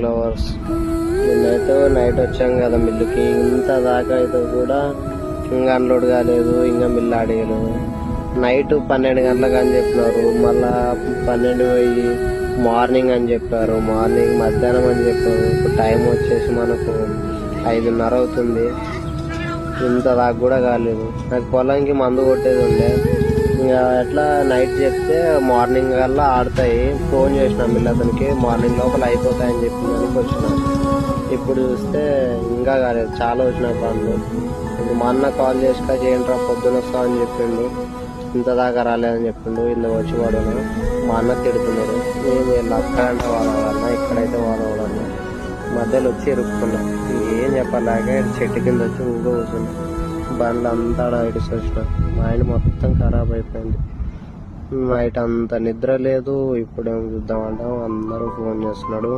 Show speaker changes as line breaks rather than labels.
Lovers నిన్నైతే night వచ్చాం కదా మిల్లుకి, ఇంత దాకా అయితే కూడా ఇంకా అన్లోడ్ కాలేదు, ఇంకా మిల్లు ఆడేయలేదు. నైట్ 12 గంటలకు అని చెప్పినారు, మళ్ళా 12 పోయి మార్నింగ్ అని చెప్పారు, మార్నింగ్ మధ్యాహ్నం అని చెప్పారు. ఇప్పుడు టైం వచ్చేసి మనకు 5:30 అవుతుంది, ఇంత దాకా కూడా కాలేదు. నాకు పొలంకి మందు కొట్టేది ఉండే, ఇంకా ఎట్లా నైట్ చెప్తే మార్నింగ్ కల్లా ఆడతాయి. ఫోన్ చేసిన మిల్ అతనికి, మార్నింగ్ లోపల అయిపోతాయని చెప్పిందానికి వచ్చిన. ఇప్పుడు చూస్తే ఇంకా కాలేదు, చాలా వచ్చినాయి పనులు. మా అన్న కాల్ చేసినా చేయండిరా పొద్దున వస్తా అని చెప్పిండు, ఇంత దాకా రాలేదని చెప్పిండు. ఇందులో వచ్చి వాడు మా అన్న తిడుతున్నాడు, నేను వీళ్ళు అక్కడంటే వాళ్ళ ఇక్కడైతే వాళ్ళ మధ్యలో వచ్చి ఇరుక్కున్నా. ఏం చెప్పలేక చెట్టు కింద వచ్చి ఊగా కూర్చున్నా. బండ్లు అంతా ఇడిసి వచ్చిన, మైండ్ మొత్తం ఖరాబ్ అయిపోయింది. నైట్ అంత నిద్ర లేదు. ఇప్పుడేం చూద్దామంటే అందరూ ఫోన్ చేస్తున్నాడు.